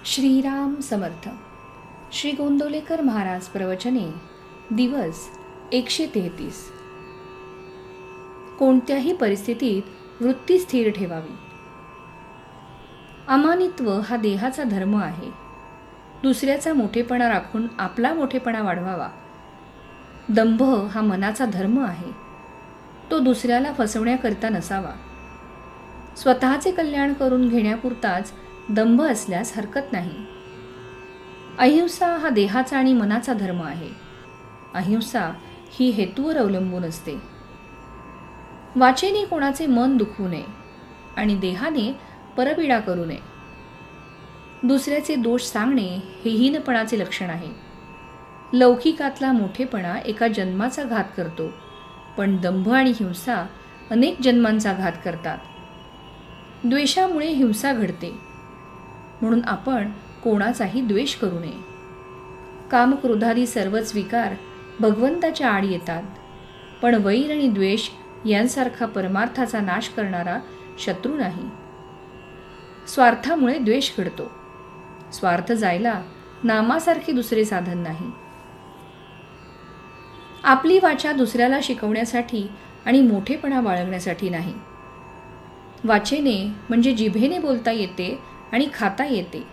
श्रीराम समर्थ. श्री गोंदवलेकर महाराज प्रवचने दिवस 133. कोणत्याही परिस्थितीत वृत्ती स्थिर ठेवावी. अमानित्व हा देहाचा धर्म आहे. दुसऱ्याचा मोठेपणा राखून आपला मोठेपणा वाढवावा. दंभ हा मनाचा धर्म आहे. तो दुसऱ्याला फसवण्याकरता नसावा. स्वतःचे कल्याण करून घेण्यापुरताच दंभ असल्यास हरकत नाही. अहिंसा हा देहाचा आणि मनाचा धर्म आहे. अहिंसा ही हेतूवर अवलंबून असते. वाचेने कोणाचे मन दुखवू नये आणि देहाने परपीडा करू नये. दुसऱ्याचे दोष सांगणे हे हीनपणाचे लक्षण आहे. लौकिकातला मोठेपणा एका जन्माचा घात करतो, पण दंभ आणि हिंसा अनेक जन्मांचा घात करतात. द्वेषामुळे हिंसा घडते, म्हणून आपण कोणाचाही द्वेष करू नये. कामक्रोधादी सर्वच विकार भगवंताच्या आड येतात, पण वैर आणि द्वेष यांसारखा परमार्थाचा नाश करणारा शत्रू नाही. स्वार्थामुळे द्वेष घडतो. स्वार्थ जायला नामासारखे दुसरे साधन नाही. आपली वाचा दुसऱ्याला शिकवण्यासाठी आणि मोठेपणा बाळगण्यासाठी नाही. वाचेने म्हणजे जिभेने बोलता येते आणि खाता येते.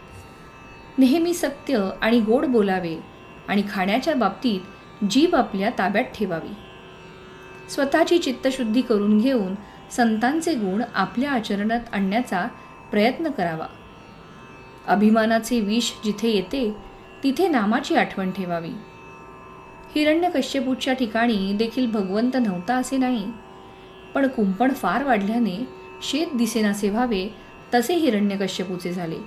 नेहमी सत्य आणि गोड बोलावे आणि खाण्याच्या बाबतीत जीभ आपल्या ताब्यात ठेवावी. स्वतःची चित्तशुद्धी करून घेऊन संतांचे गुण आपल्या आचरणात आणण्याचा प्रयत्न करावा. अभिमानाचे विष जिथे येते तिथे नामाची आठवण ठेवावी. हिरण्यकश्यपूच्या ठिकाणी देखील भगवंत नव्हता असे नाही, पण कुंपण फार वाढल्याने शेत दिसेनासे व्हावे तसे हिरण्यकश्यपूचे झाले.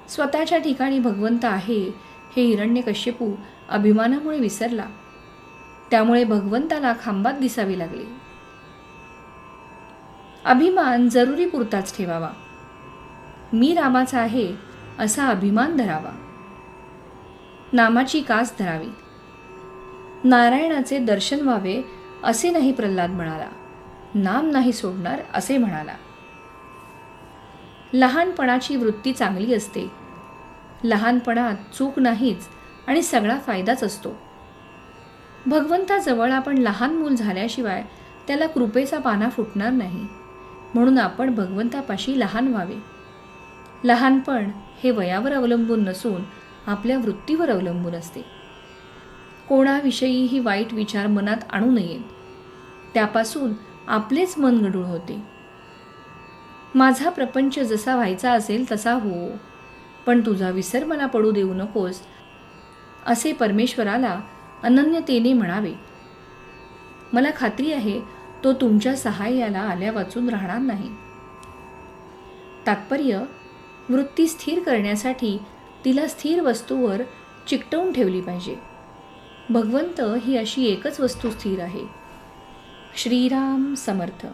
स्वतःच्या ठिकाणी भगवंत आहे हे हिरण्यकश्यपू अभिमानामुळे विसरला. त्यामुळे भगवंताला खांबात दिसावे लागले. अभिमान जरुरी पुरताच ठेवावा. मी रामाचा आहे असा अभिमान धरावा. नामाची कास धरावी. नारायणाचे दर्शन व्हावे असे नाही प्रल्हाद म्हणाला. नाम नाही सोडणार असे म्हणाला. लहानपणाची वृत्ती चांगली असते. लहानपणात चूक नाहीच आणि सगळा फायदाच असतो. भगवंताजवळ आपण लहान मूल झाल्याशिवाय त्याला कृपेचा पाना फुटणार नाही, म्हणून आपण भगवंतापाशी लहान व्हावे. लहानपण हे वयावर अवलंबून नसून आपल्या वृत्तीवर अवलंबून असते. कोणाविषयीही वाईट विचार मनात आणू नयेत. त्यापासून आपलेच मन गढूळ होते. माझा प्रपंच जसा व्हायचा असेल तसा हो, पण तुझा विसर मला पडू देऊ नकोस असे परमेश्वराला अनन्यतेने म्हणावे. मला खात्री आहे तो तुमच्या सहाय्याला आल्या वाचून राहणार नाही. तात्पर्य, वृत्ती स्थिर करण्यासाठी तिला स्थिर वस्तूवर चिकटवून ठेवली पाहिजे. भगवंत ही अशी एकच वस्तू स्थिर आहे. श्रीराम समर्थ.